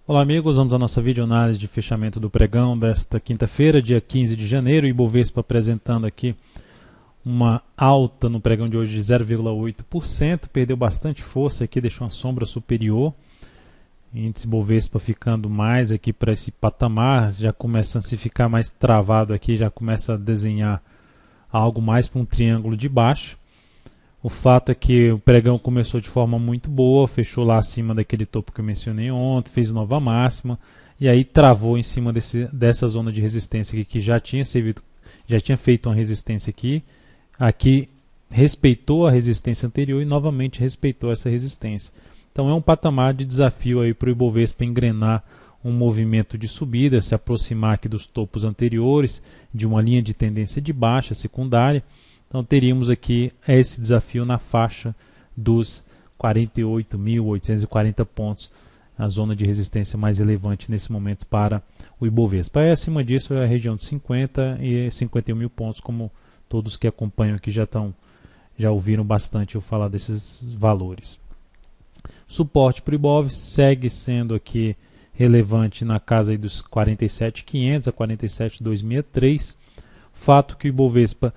Olá amigos, vamos à nossa videoanálise de fechamento do pregão desta quinta-feira, dia 15 de janeiro, Ibovespa apresentando aqui uma alta no pregão de hoje de 0,8%, perdeu bastante força aqui, deixou uma sombra superior, índice Ibovespa ficando mais aqui para esse patamar, já começa a se ficar mais travado aqui, já começa a desenhar algo mais para um triângulo de baixo. O fato é que o pregão começou de forma muito boa, fechou lá acima daquele topo que eu mencionei ontem, fez nova máxima e aí travou em cima dessa zona de resistência aqui, que já tinha feito uma resistência aqui. Aqui respeitou a resistência anterior e novamente respeitou essa resistência. Então é um patamar de desafio aí para o Ibovespa engrenar um movimento de subida, se aproximar aqui dos topos anteriores, de uma linha de tendência de baixa secundária. Então teríamos aqui esse desafio na faixa dos 48.840 pontos, a zona de resistência mais relevante nesse momento para o Ibovespa. E acima disso é a região de 50 e 51 mil pontos, como todos que acompanham aqui já ouviram bastante eu falar desses valores. Suporte para o Ibov segue sendo aqui relevante na casa aí dos 47.500 a 47.263. Fato que o Ibovespa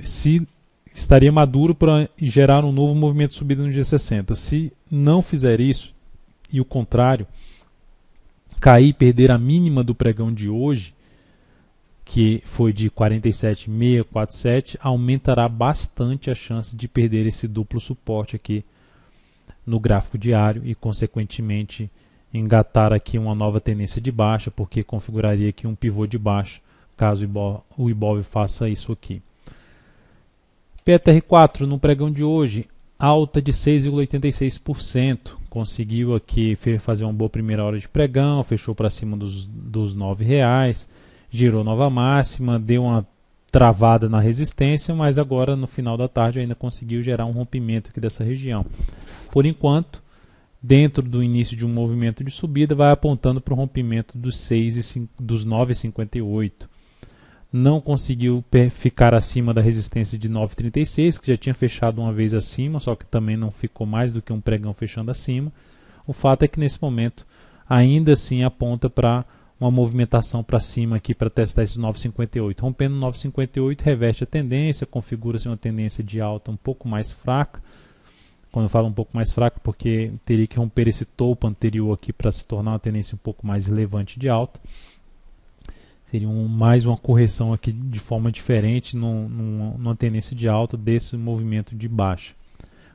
se estaria maduro para gerar um novo movimento de subida no G60. Se não fizer isso, e o contrário, cair e perder a mínima do pregão de hoje, que foi de 47.647, aumentará bastante a chance de perder esse duplo suporte aqui no gráfico diário e, consequentemente, engatar aqui uma nova tendência de baixa, porque configuraria aqui um pivô de baixa, caso o Ibov faça isso aqui. PTR4 no pregão de hoje, alta de 6,86%, conseguiu aqui fazer uma boa primeira hora de pregão, fechou para cima dos R$ 9,00, girou nova máxima, deu uma travada na resistência, mas agora no final da tarde ainda conseguiu gerar um rompimento aqui dessa região. Por enquanto, dentro do início de um movimento de subida, vai apontando para o rompimento dos 9,58. Não conseguiu ficar acima da resistência de 9,36, que já tinha fechado uma vez acima, só que também não ficou mais do que um pregão fechando acima. O fato é que nesse momento ainda assim aponta para uma movimentação para cima aqui para testar esses 9,58. Rompendo 9,58 reverte a tendência, configura-se uma tendência de alta um pouco mais fraca. Quando eu falo um pouco mais fraca, porque teria que romper esse topo anterior aqui para se tornar uma tendência um pouco mais relevante de alta. Seria mais uma correção aqui de forma diferente numa tendência de alta desse movimento de baixa.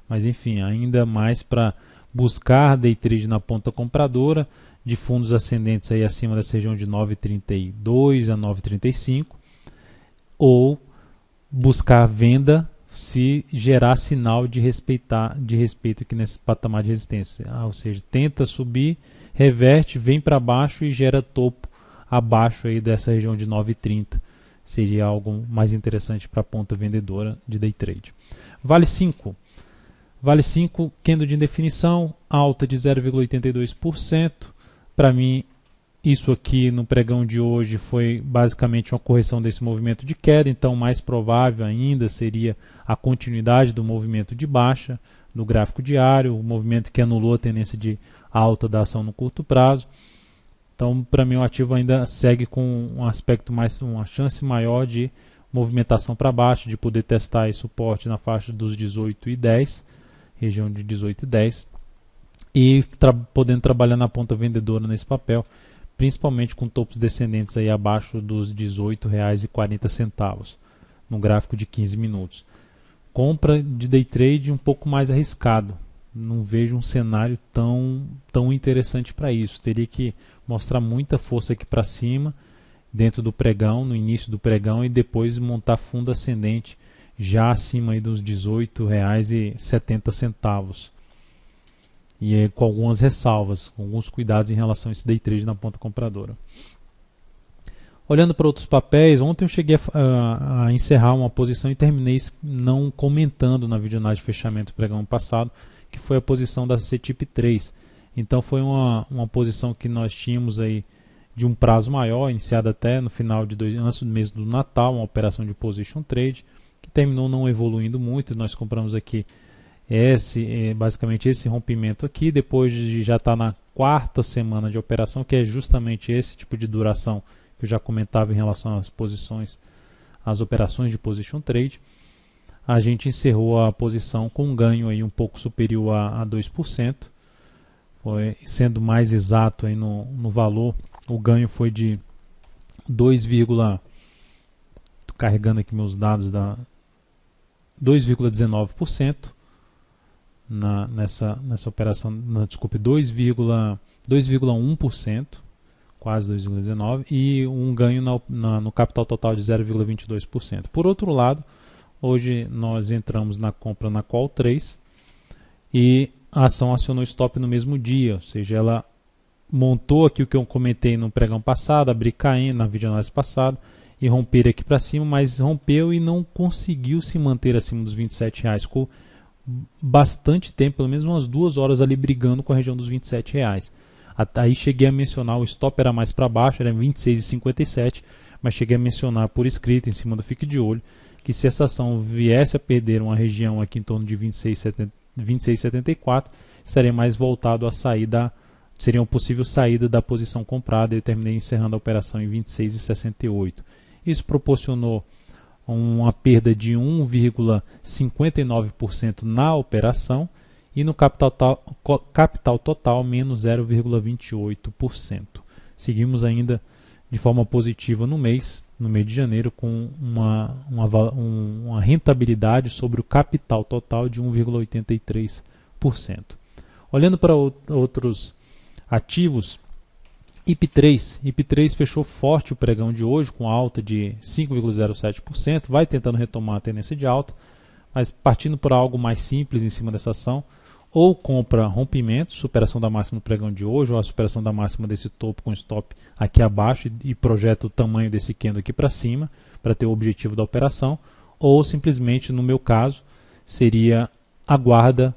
Mas enfim, ainda mais para buscar day trade na ponta compradora de fundos ascendentes aí acima dessa região de 9,32 a 9,35, ou buscar venda se gerar sinal de respeito aqui nesse patamar de resistência. Ou seja, tenta subir, reverte, vem para baixo e gera topo abaixo aí dessa região de 9,30. Seria algo mais interessante para a ponta vendedora de day trade. Vale 5. Vale 5, candle de indefinição, alta de 0,82%. Para mim, isso aqui no pregão de hoje foi basicamente uma correção desse movimento de queda, então mais provável ainda seria a continuidade do movimento de baixa no gráfico diário, o movimento que anulou a tendência de alta da ação no curto prazo. Então, para mim, o ativo ainda segue com um aspecto uma chance maior de movimentação para baixo, de poder testar esse suporte na faixa dos 18,10, região de 18,10, e podendo trabalhar na ponta vendedora nesse papel, principalmente com topos descendentes aí abaixo dos R$ 18,40 no gráfico de 15 minutos. Compra de day trade um pouco mais arriscado. Não vejo um cenário tão interessante para isso. Teria que mostrar muita força aqui para cima, dentro do pregão, no início do pregão, e depois montar fundo ascendente já acima aí dos R$ 18,70. E com algumas ressalvas, com alguns cuidados em relação a esse day trade na ponta compradora. Olhando para outros papéis, ontem eu cheguei a encerrar uma posição e terminei não comentando na videoanálise de fechamento do pregão passado, que foi a posição da CTIP 3. Então foi uma posição que nós tínhamos aí de um prazo maior, iniciada até no final antes do mês do Natal, uma operação de position trade, que terminou não evoluindo muito. Nós compramos aqui basicamente esse rompimento aqui, depois de já estar quarta semana de operação, que é justamente esse tipo de duração que eu já comentava em relação às posições, às operações de position trade. A gente encerrou a posição com um ganho aí um pouco superior a 2%, sendo mais exato aí no valor, o ganho foi de 2,19% nessa operação, desculpe, 2,1%, quase 2,19%, e um ganho no capital total de 0,22%. Por outro lado, hoje nós entramos na compra na Call 3 e a ação acionou stop no mesmo dia, ou seja, ela montou aqui o que eu comentei no pregão passado, abrir caindo na videoanálise passada e romper aqui para cima, mas rompeu e não conseguiu se manter acima dos R$27. Ficou bastante tempo, pelo menos umas 2 horas ali brigando com a região dos R$27. Aí cheguei a mencionar, o stop era mais para baixo, era 26,57, mas cheguei a mencionar por escrito em cima do fique de olho que se essa ação viesse a perder uma região aqui em torno de 26,74, estaria mais voltado a sair seria uma possível saída da posição comprada. Eu terminei encerrando a operação em 26,68. Isso proporcionou uma perda de 1,59% na operação e no capital total menos 0,28%. Seguimos ainda de forma positiva no mês de janeiro, com uma rentabilidade sobre o capital total de 1,83%. Olhando para outros ativos, IP3 fechou forte o pregão de hoje, com alta de 5,07%, vai tentando retomar a tendência de alta, mas partindo por algo mais simples em cima dessa ação, ou compra rompimento, superação da máxima do pregão de hoje, ou a superação da máxima desse topo com stop aqui abaixo e projeta o tamanho desse candle aqui para cima, para ter o objetivo da operação, ou simplesmente, no meu caso, seria aguarda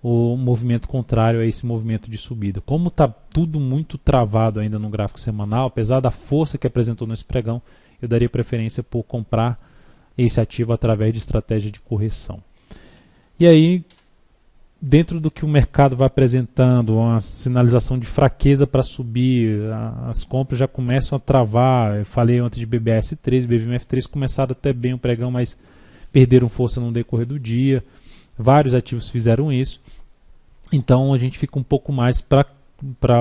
o movimento contrário a esse movimento de subida. Como está tudo muito travado ainda no gráfico semanal, apesar da força que apresentou nesse pregão, eu daria preferência por comprar esse ativo através de estratégia de correção. E aí, dentro do que o mercado vai apresentando, uma sinalização de fraqueza para subir, as compras já começam a travar. Eu falei ontem de BBS3, BVMF3 começaram até bem o pregão, mas perderam força no decorrer do dia. Vários ativos fizeram isso. Então a gente fica um pouco mais para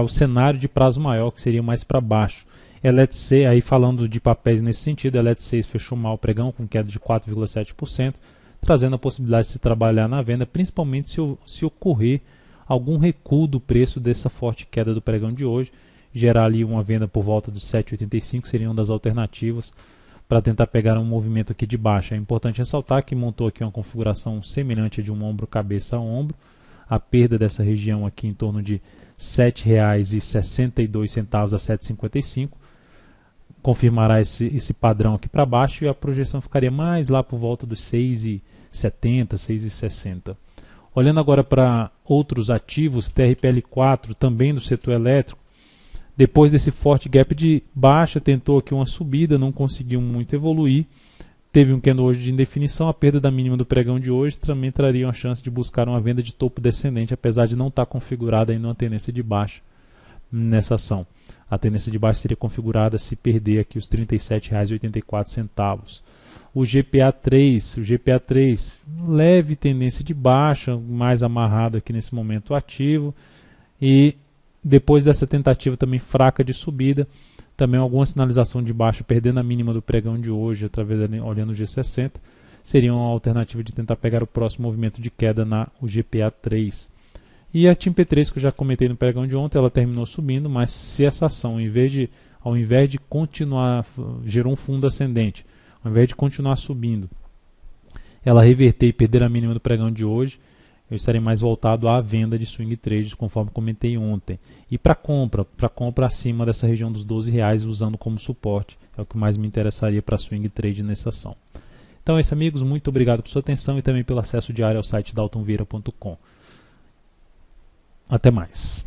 o cenário de prazo maior, que seria mais para baixo. LETC, aí falando de papéis nesse sentido, a LET6 fechou mal o pregão com queda de 4,7%, trazendo a possibilidade de se trabalhar na venda, principalmente se ocorrer algum recuo do preço dessa forte queda do pregão de hoje, gerar ali uma venda por volta dos 7,85 seria uma das alternativas para tentar pegar um movimento aqui de baixa. É importante ressaltar que montou aqui uma configuração semelhante de um ombro cabeça a ombro, a perda dessa região aqui em torno de R$ 7,62 a R$ 7,55, confirmará esse padrão aqui para baixo e a projeção ficaria mais lá por volta dos 6,70, 6,60. Olhando agora para outros ativos, TRPL4 também do setor elétrico, depois desse forte gap de baixa, tentou aqui uma subida, não conseguiu muito evoluir, teve um candle hoje de indefinição, a perda da mínima do pregão de hoje também traria uma chance de buscar uma venda de topo descendente, apesar de não estar configurada ainda uma tendência de baixa nessa ação. A tendência de baixa seria configurada se perder aqui os R$ 37,84. O GPA3, leve tendência de baixa, mais amarrado aqui nesse momento ativo, e depois dessa tentativa também fraca de subida, também alguma sinalização de baixa, perdendo a mínima do pregão de hoje, olhando o G60, seria uma alternativa de tentar pegar o próximo movimento de queda na GPA3. E a TIM-P3, que eu já comentei no pregão de ontem, ela terminou subindo, mas se essa ação, ao invés de continuar, gerou um fundo ascendente, ao invés de continuar subindo, ela reverter e perder a mínima do pregão de hoje, eu estarei mais voltado à venda de swing trades, conforme comentei ontem. E para compra acima dessa região dos R$12, usando como suporte, é o que mais me interessaria para swing trade nessa ação. Então é isso, amigos, muito obrigado por sua atenção e também pelo acesso diário ao site daltonvieira.com. Até mais.